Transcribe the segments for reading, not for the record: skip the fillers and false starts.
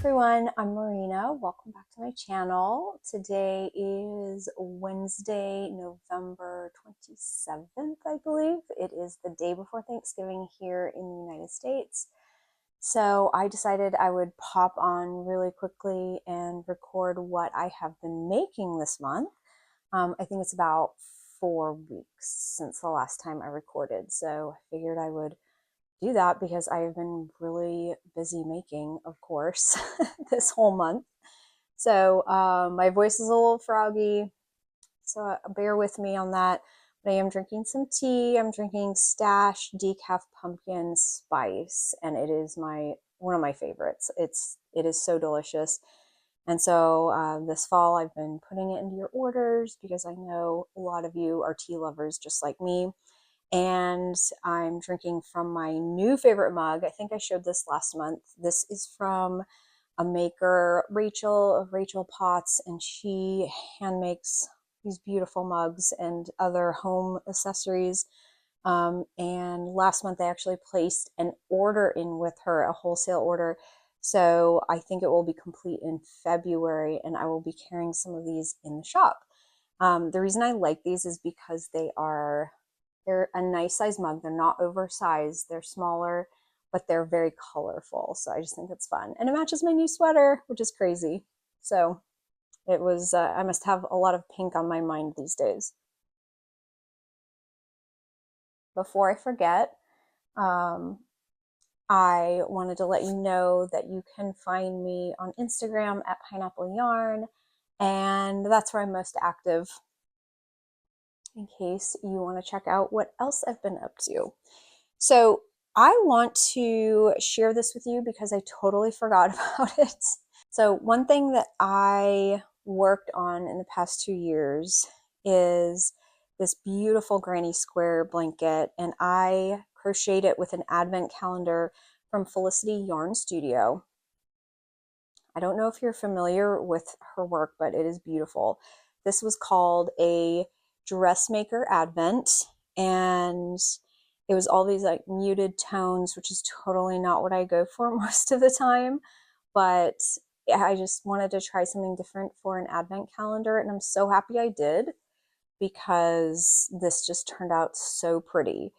everyone, I'm Marina. Welcome back to my channel. Today is Wednesday, November 27th, I believe. It is the day before Thanksgiving here in the United States. So I decided I would pop on really quickly and record what I have been making this month. I think it's about 4 weeks since the last time I recorded, so I figured I would do that because I have been really busy making, of course, this whole month. So my voice is a little froggy, so bear with me on that. But I am drinking some tea. I'm drinking Stash Decaf Pumpkin Spice, and it is one of my favorites. It is so delicious. And so this fall I've been putting it into your orders because I know a lot of you are tea lovers just like me. And I'm drinking from my new favorite mug. I think I showed this last month. This is from a maker, Rachel of Rachel Potts, and she hand makes these beautiful mugs and other home accessories. And last month I actually placed an order in with her, a wholesale order. So I think it will be complete in February, and I will be carrying some of these in the shop. The reason I like these is because they're a nice size mug. They're not oversized. They're smaller, but they're very colorful. So I just think it's fun. And it matches my new sweater, which is crazy. So it was, I must have a lot of pink on my mind these days. Before I forget, I wanted to let you know that you can find me on Instagram at Pineapple Yarn, and that's where I'm most active, in case you want to check out what else I've been up to. So I want to share this with you because I totally forgot about it. So one thing that I worked on in the past 2 years is this beautiful granny square blanket, and I crocheted it with an advent calendar from Felicity Yarn Studio. I don't know if you're familiar with her work, but it is beautiful. This was called a Dressmaker Advent, and it was all these like muted tones, which is totally not what I go for most of the time, but I just wanted to try something different for an advent calendar, and I'm so happy I did because this just turned out so pretty.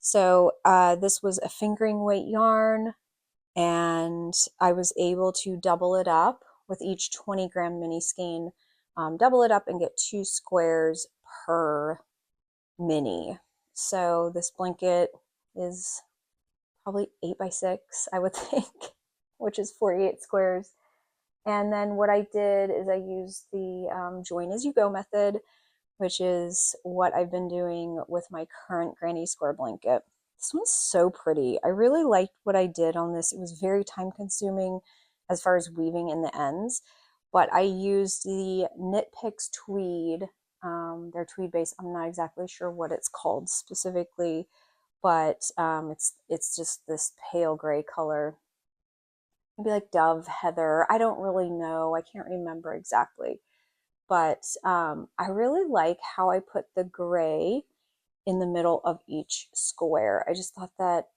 So this was a fingering weight yarn, and I was able to double it up with each 20-gram mini skein, double it up and get 2 squares per mini. So this blanket is probably 8 by 6, I would think, which is 48 squares. And then what I did is I used the join as you go method, which is what I've been doing with my current granny square blanket. This one's so pretty. I really liked what I did on this. It was very time consuming as far as weaving in the ends, but I used the Knit Picks Tweed, their tweed base. I'm not exactly sure what it's called specifically, but it's just this pale gray color. Maybe like dove heather. I don't really know. I can't remember exactly. But I really like how I put the gray in the middle of each square. I just thought that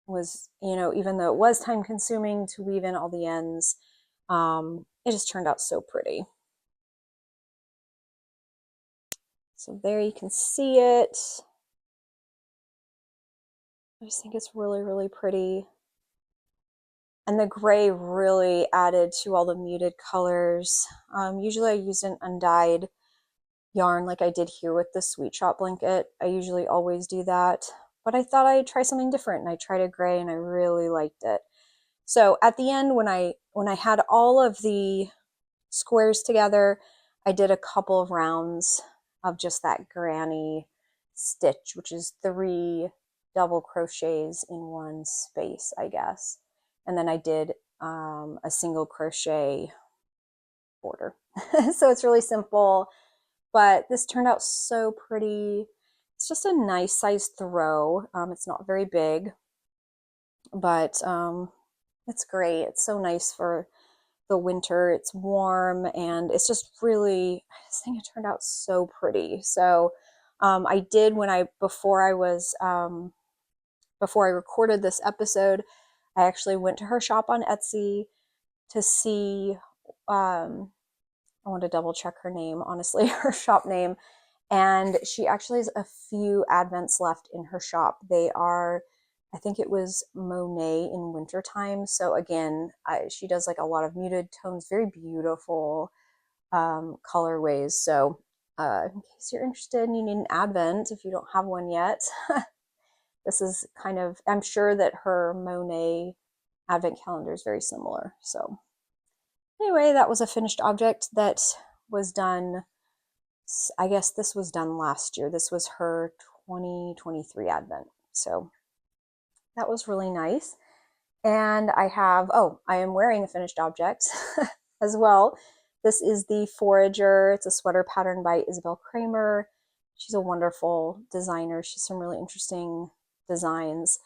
was, even though it was time consuming to weave in all the ends, it just turned out so pretty. So there you can see it. I just think it's really, really pretty. And the gray really added to all the muted colors. Usually I use an undyed yarn like I did here with the Sweet Shop blanket. I usually always do that, but I thought I'd try something different, and I tried a gray and I really liked it. So at the end, when I had all of the squares together, I did a couple of rounds of just that granny stitch, which is 3 double crochets in one space, I guess. And then I did a single crochet border. So it's really simple, but this turned out so pretty. It's just a nice size throw. It's not very big, but it's great. It's so nice for the winter. It's warm, and it's just really, I just think it turned out so pretty. So I did, before I recorded this episode, I actually went to her shop on Etsy, to see, I want to double check her name, honestly, her shop name. And she actually has a few advents left in her shop. They are, I think it was Monet in wintertime. So again, she does like a lot of muted tones, very beautiful colorways. So in case you're interested and you need an advent, if you don't have one yet, this is kind of, I'm sure that her Monet advent calendar is very similar. So anyway, that was a finished object that was done. I guess this was done last year. This was her 2023 advent. So that was really nice. And I have, oh, I am wearing a finished object as well. This is the Forager. It's a sweater pattern by Isabell Kraemer. She's a wonderful designer. She's some really interesting designs.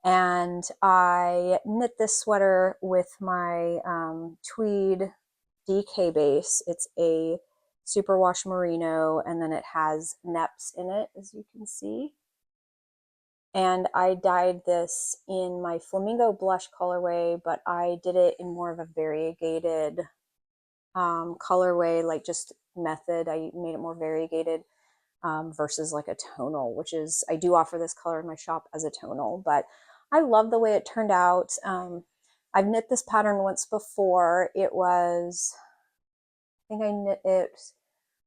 And I knit this sweater with my Tweed DK base. It's a superwash merino, and then it has neps in it, as you can see. And I dyed this in my Flamingo blush colorway, but I did it in more of a variegated colorway, like just method. I made it more variegated versus like a tonal, which is, I do offer this color in my shop as a tonal, but I love the way it turned out. I've knit this pattern once before. It was, I think I knit it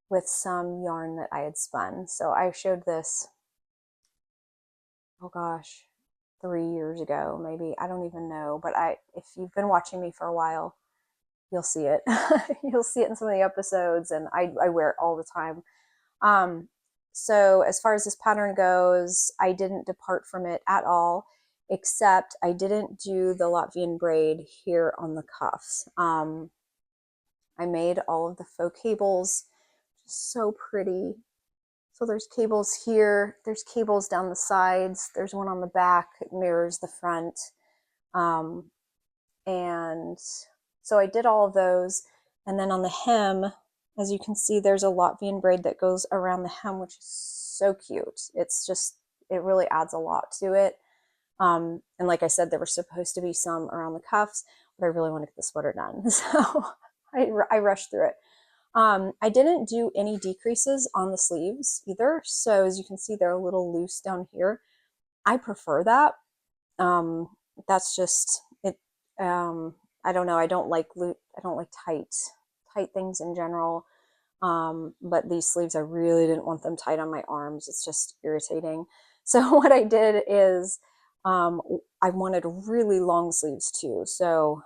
with some yarn that I had spun. So I showed this, oh gosh, 3 years ago, maybe. I don't even know, but if you've been watching me for a while, you'll see it. You'll see it in some of the episodes, and I wear it all the time. So as far as this pattern goes, I didn't depart from it at all, except I didn't do the Latvian braid here on the cuffs. I made all of the faux cables, just so pretty. So there's cables here, there's cables down the sides, there's one on the back, it mirrors the front. And so I did all of those. And then on the hem, as you can see, there's a Latvian braid that goes around the hem, which is so cute. It's just, it really adds a lot to it. And like I said, there were supposed to be some around the cuffs, but I really want to get the sweater done. So I rushed through it. I didn't do any decreases on the sleeves either. So as you can see, they're a little loose down here. I prefer that. That's just it. I don't know. I don't like tight things in general. But these sleeves, I really didn't want them tight on my arms. It's just irritating. So what I did is, I wanted really long sleeves too. So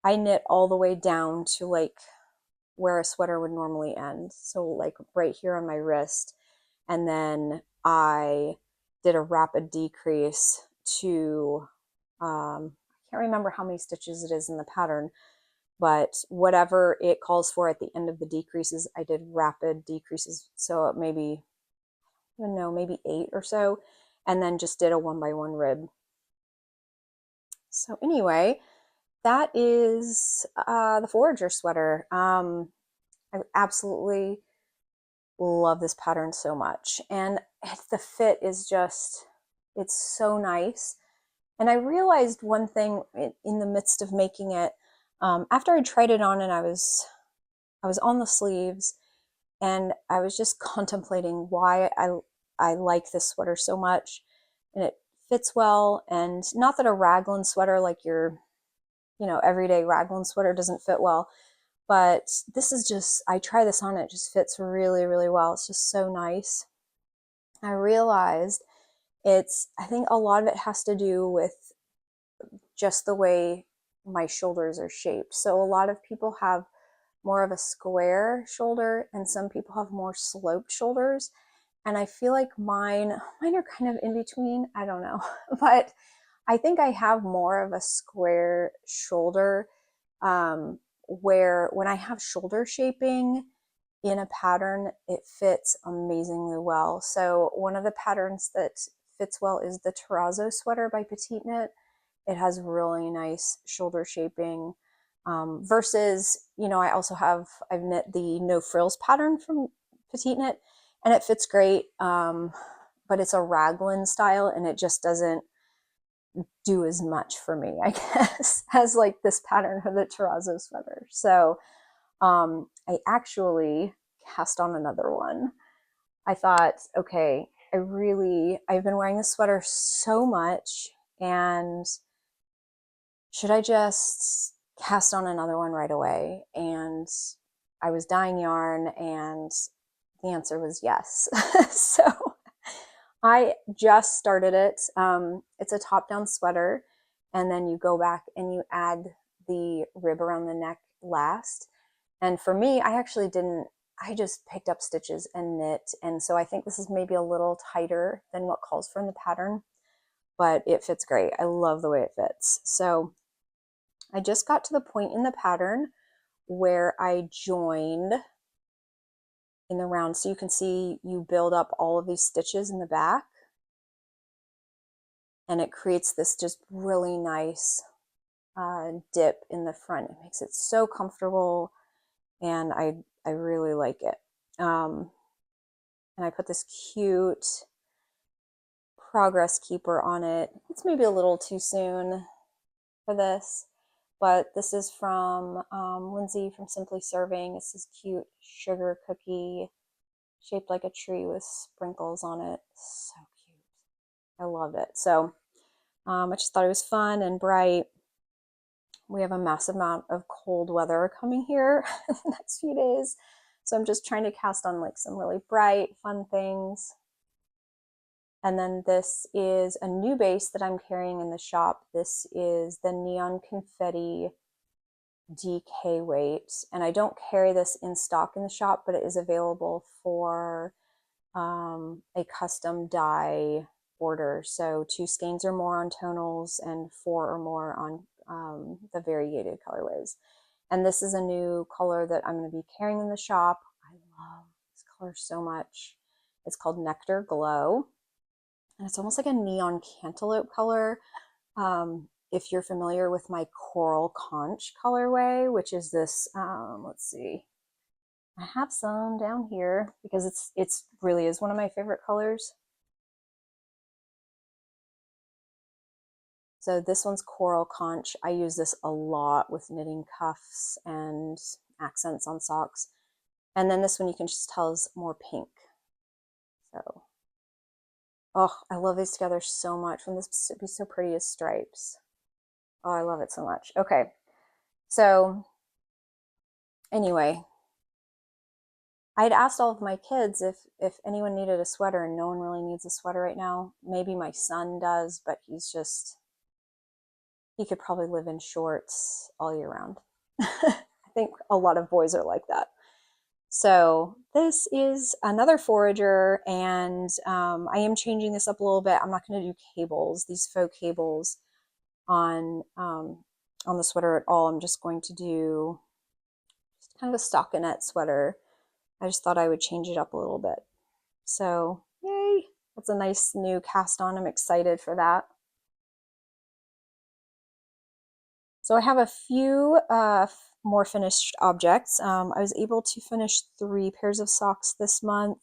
I knit all the way down to like where a sweater would normally end. So like right here on my wrist. And then I did a rapid decrease to, I can't remember how many stitches it is in the pattern, but whatever it calls for at the end of the decreases, I did rapid decreases. So maybe, I don't know, maybe 8 or so, and then just did a 1x1 rib. So anyway, that is the Forager sweater. I absolutely love this pattern so much, and the fit is just, it's so nice. And I realized one thing in the midst of making it, after I tried it on and I was on the sleeves, and I was just contemplating why I like this sweater so much, and it fits well. And not that a raglan sweater, like your, everyday raglan sweater, doesn't fit well, but this is just, I try this on, it just fits really, really well. It's just so nice. I realized I think a lot of it has to do with just the way my shoulders are shaped. So a lot of people have more of a square shoulder, and some people have more sloped shoulders. And I feel like mine are kind of in between. I don't know, but I think I have more of a square shoulder, where when I have shoulder shaping in a pattern, it fits amazingly well. So one of the patterns that fits well is the Terrazzo sweater by Petite Knit. It has really nice shoulder shaping, versus, I've knit the No Frills pattern from Petite Knit, and it fits great, but it's a raglan style, and it just doesn't, do as much for me, I guess, as like this pattern for the terrazzo sweater. So I actually cast on another one. I thought, okay, I've been wearing this sweater so much, and should I just cast on another one right away? And I was dyeing yarn, and the answer was yes. So I just started it. It's a top-down sweater, and then you go back and you add the rib around the neck last. And for me, I actually didn't, I just picked up stitches and knit. And so I think this is maybe a little tighter than what calls for in the pattern, but it fits great. I love the way it fits. So I just got to the point in the pattern where I joined in the round. So you can see you build up all of these stitches in the back, and it creates this just really nice dip in the front. It makes it so comfortable, and I really like it. And I put this cute progress keeper on it. It's maybe a little too soon for this, but this is from Lindsay from Simply Serving. It's this cute sugar cookie shaped like a tree with sprinkles on it. So cute. I loved it. So I just thought it was fun and bright. We have a massive amount of cold weather coming here in the next few days. So I'm just trying to cast on like some really bright, fun things. And then this is a new base that I'm carrying in the shop. This is the Neon Confetti DK weight. And I don't carry this in stock in the shop, but it is available for a custom dye order. So 2 skeins or more on tonals and 4 or more on the variegated colorways. And this is a new color that I'm going to be carrying in the shop. I love this color so much. It's called Nectar Glow. And it's almost like a neon cantaloupe color. If you're familiar with my coral conch colorway, which is this, let's see, I have some down here because it's really is one of my favorite colors. So this one's coral conch. I use this a lot with knitting cuffs and accents on socks. And then this one you can just tell is more pink. So, oh, I love these together so much. Wouldn't this be so pretty as stripes? Oh, I love it so much. Okay, so anyway, I had asked all of my kids if anyone needed a sweater, and no one really needs a sweater right now. Maybe my son does, but he could probably live in shorts all year round. I think a lot of boys are like that. So this is another Forager, and I am changing this up a little bit. I'm not going to do cables, these faux cables on the sweater at all. I'm just going to do just kind of a stockinette sweater. I just thought I would change it up a little bit. So yay, that's a nice new cast on. I'm excited for that. So I have a few more finished objects. I was able to finish 3 pairs of socks this month,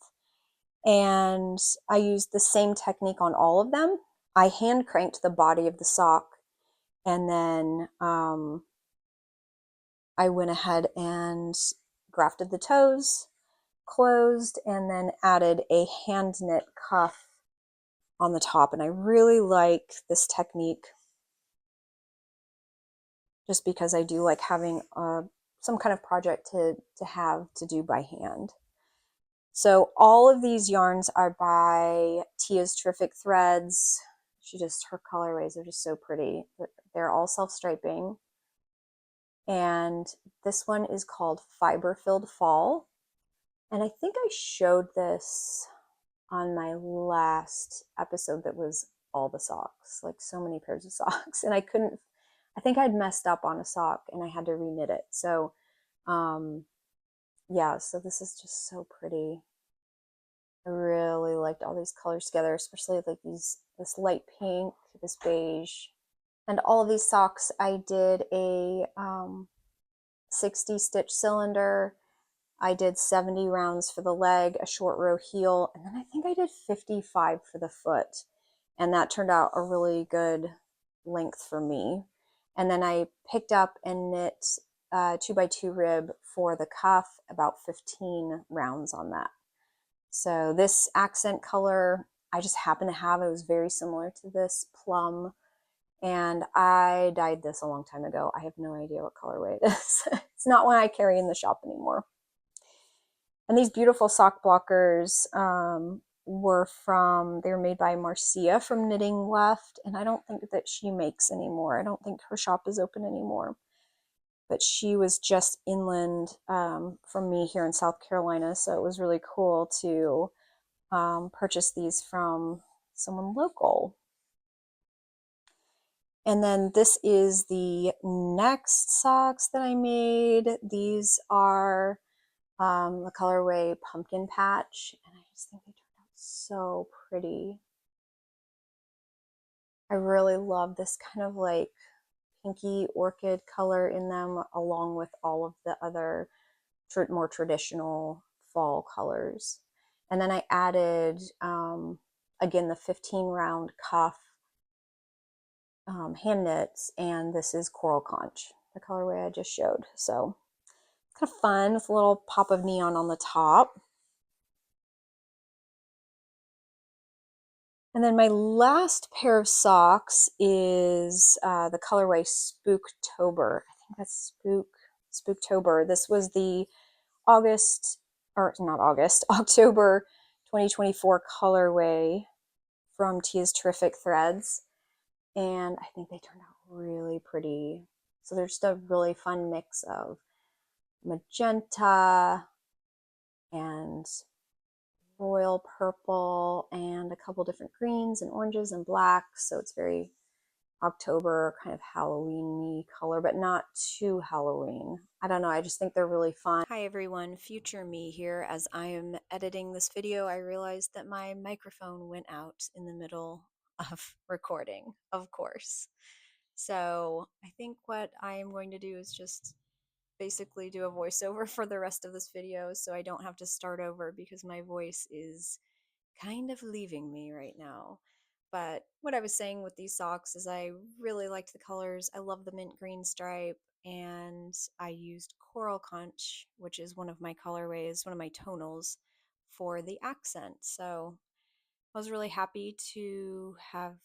and I used the same technique on all of them. I hand cranked the body of the sock, and then I went ahead and grafted the toes, closed, and then added a hand knit cuff on the top. And I really like this technique just because I do like having some kind of project to have to do by hand. So all of these yarns are by Tia's Terrific Threads. Her colorways are just so pretty. They're all self-striping. And this one is called Fiber Filled Fall. And I think I showed this on my last episode that was all the socks, like so many pairs of socks. And I think I'd messed up on a sock and I had to reknit it. So yeah, so this is just so pretty. I really liked all these colors together, especially like this light pink, this beige. And all of these socks, I did a 60 stitch cylinder. I did 70 rounds for the leg, a short row heel, and then I think I did 55 for the foot. And that turned out a really good length for me. And then I picked up and knit 2x2 rib for the cuff, about 15 rounds on that. So this accent color I just happen to have, it was very similar to this plum, and I dyed this a long time ago. I have no idea what colorway it is. It's not one I carry in the shop anymore. And these beautiful sock blockers they were made by Marcia from Knitting Left, and I don't think that she makes anymore. I don't think her shop is open anymore. But she was just inland from me here in South Carolina, so it was really cool to purchase these from someone local. And then this is the next socks that I made. These are the colorway Pumpkin Patch, and I just think they turned out so pretty. I really love this kind of like pinky orchid color in them, along with all of the other more traditional fall colors. And then I added, again, the 15 round cuff hand knits, and this is Coral Conch, the colorway I just showed. So it's kind of fun with a little pop of neon on the top. And then my last pair of socks is the colorway Spooktober. I think that's Spooktober. This was the October 2024 colorway from Tia's Terrific Threads. And I think they turned out really pretty. So they're just a really fun mix of magenta and royal purple and a couple different greens and oranges and blacks. So it's very October, kind of Halloween-y color, but not too Halloween. I don't know, I just think they're really fun. Hi everyone, future me here. As I am editing this video, I realized that my microphone went out in the middle of recording, of course. So I think what I am going to do is just basically do a voiceover for the rest of this video so I don't have to start over, because my voice is kind of leaving me right now. But what I was saying with these socks is I really liked the colors. I love the mint green stripe, and I used Coral Conch, which is one of my colorways, one of my tonals, for the accent. So I was really happy to have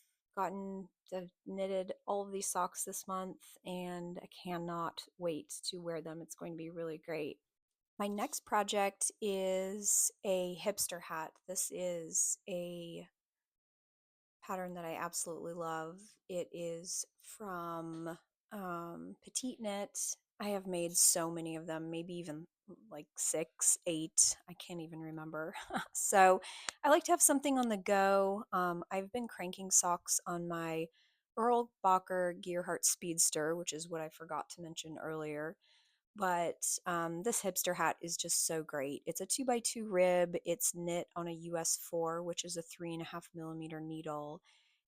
knitted all of these socks this month, and I cannot wait to wear them. It's going to be really great. My next project is a hipster hat. This is a pattern that I absolutely love. It is from Petite Knit. I have made so many of them, maybe even like 6, 8. I can't even remember. So I like to have something on the go. I've been cranking socks on my Earl Bacher Gearhart Speedster, which is what I forgot to mention earlier. But this hipster hat is just so great. It's a 2x2 rib. It's knit on a US 4, which is a 3.5mm needle.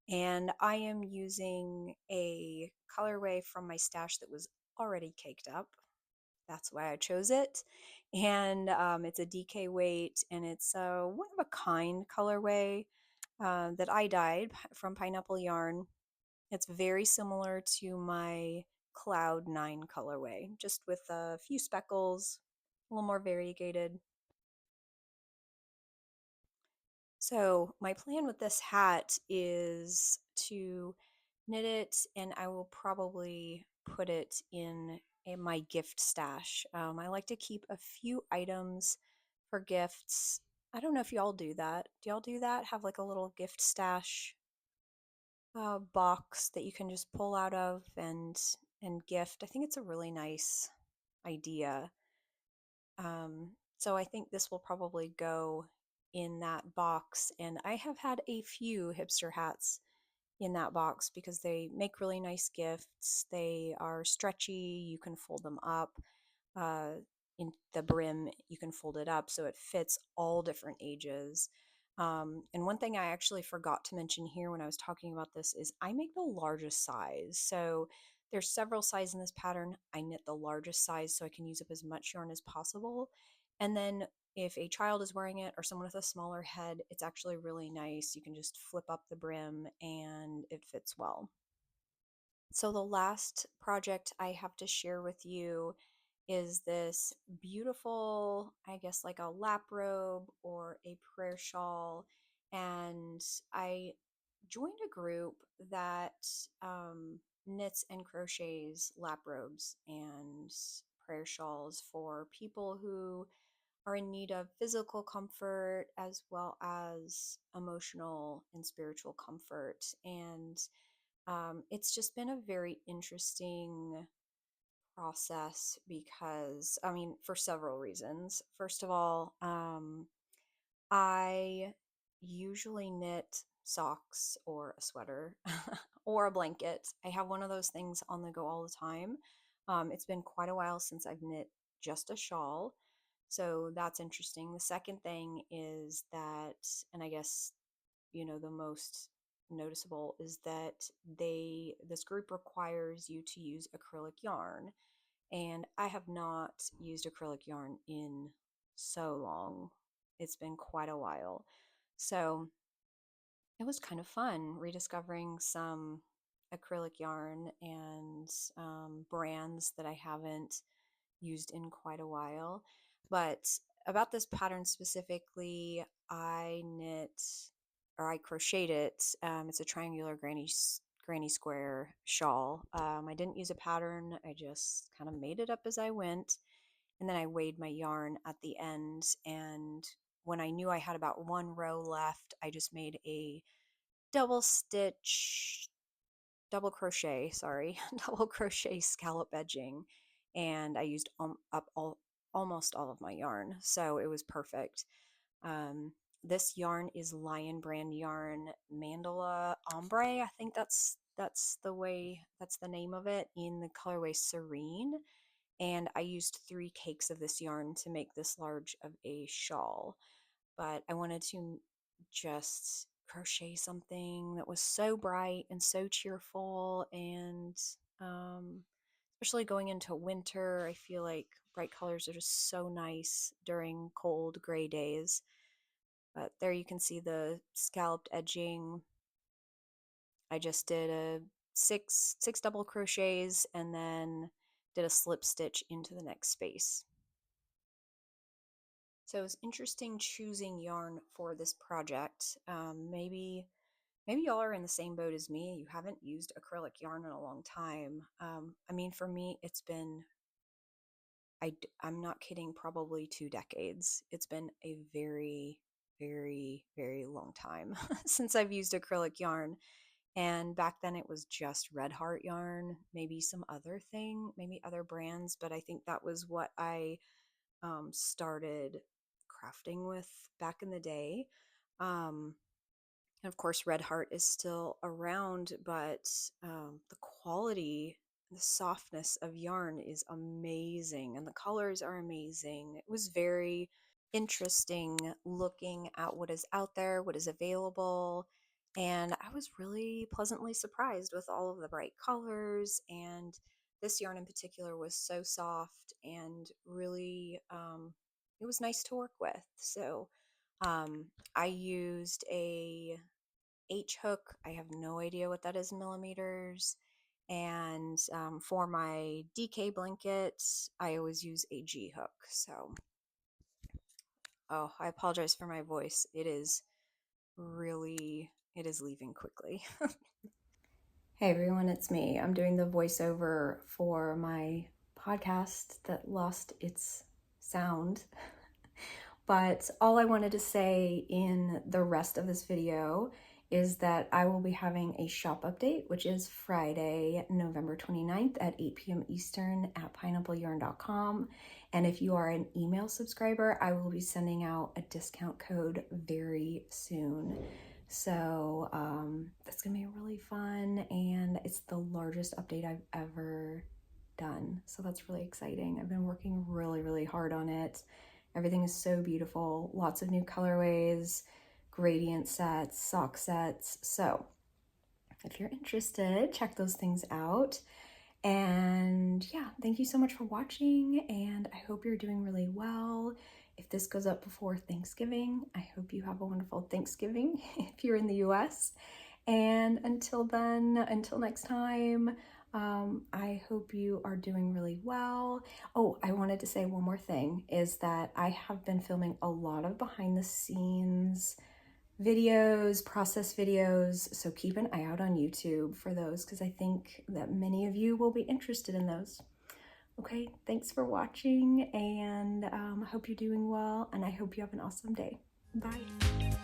And I am using a colorway from my stash that was already caked up. That's why I chose it. And it's a DK weight, and it's a one of a kind colorway that I dyed from Pineapple Yarn. It's very similar to my Cloud 9 colorway, just with a few speckles, a little more variegated. So my plan with this hat is to knit it, and I will probably put it in my gift stash. I like to keep a few items for gifts. I don't know if y'all do that. Do y'all do that? Have like a little gift stash box that you can just pull out of and gift. I think it's a really nice idea. So I think this will probably go in that box, and I have had a few hipster hats in that box because they make really nice gifts. They are stretchy, you can fold them up. uh, in the brim, you can fold it up so it fits all different ages. And one thing I actually forgot to mention here when I was talking about this is I make the largest size. So there's several sizes in this pattern. I knit the largest size so I can use up as much yarn as possible. And then if a child is wearing it or someone with a smaller head, it's actually really nice. You can just flip up the brim and it fits well. So the last project I have to share with you is this beautiful, I guess like a lap robe or a prayer shawl. And I joined a group that knits and crochets lap robes and prayer shawls for people who are in need of physical comfort as well as emotional and spiritual comfort. And it's just been a very interesting process because, I mean, for several reasons. First of all, I usually knit socks or a sweater or a blanket. I have one of those things on the go all the time. It's been quite a while since I've knit just a shawl. So that's interesting. The second thing is that, and I guess, the most noticeable is that this group requires you to use acrylic yarn. And I have not used acrylic yarn in so long. It's been quite a while. So it was kind of fun rediscovering some acrylic yarn and brands that I haven't used in quite a while. But about this pattern specifically, I knit or I crocheted it. It's a triangular granny square shawl. I didn't use a pattern. I just kind of made it up as I went. And then I weighed my yarn at the end. And when I knew I had about one row left, I just made a double stitch double crochet, sorry, double crochet scallop edging, and I used almost all of my yarn, so it was perfect. This yarn is Lion Brand yarn, Mandala Ombre. I think that's the name of it, in the colorway Serene. And I used 3 cakes of this yarn to make this large of a shawl. But I wanted to just crochet something that was so bright and so cheerful, and especially going into winter, I feel like bright colors are just so nice during cold gray days. But there you can see the scalloped edging. I just did a six double crochets and then did a slip stitch into the next space. So it was interesting choosing yarn for this project. Maybe y'all are in the same boat as me. You haven't used acrylic yarn in a long time. I mean, for me, it's been, I'm not kidding, probably 2 decades. It's been a very, very, very long time since I've used acrylic yarn. And back then it was just Red Heart yarn, maybe some other thing, maybe other brands, but I think that was what I started crafting with back in the day. And of course, Red Heart is still around, but the quality, the softness of yarn is amazing, and the colors are amazing. It was very interesting looking at what is out there, what is available, and I was really pleasantly surprised with all of the bright colors. And this yarn in particular was so soft and really, it was nice to work with. So I used a H hook. I have no idea what that is in millimeters. And for my DK blanket, I always use a G hook. So, oh, I apologize for my voice. It is leaving quickly. Hey everyone, it's me. I'm doing the voiceover for my podcast that lost its sound. But all I wanted to say in the rest of this video is that I will be having a shop update, which is Friday, November 29th at 8 p.m. Eastern at pineappleyarn.com. And if you are an email subscriber, I will be sending out a discount code very soon. So that's gonna be really fun, and it's the largest update I've ever done. So that's really exciting. I've been working really, really hard on it. Everything is so beautiful. Lots of new colorways, gradient sets, sock sets. So if you're interested, check those things out. And yeah, thank you so much for watching, and I hope you're doing really well. If this goes up before Thanksgiving, I hope you have a wonderful Thanksgiving if you're in the US. And until then, until next time, I hope you are doing really well. Oh, I wanted to say one more thing, is that I have been filming a lot of behind the scenes videos, process videos, so keep an eye out on YouTube for those, because I think that many of you will be interested in those. Okay, thanks for watching, and I hope you're doing well, and I hope you have an awesome day. Bye.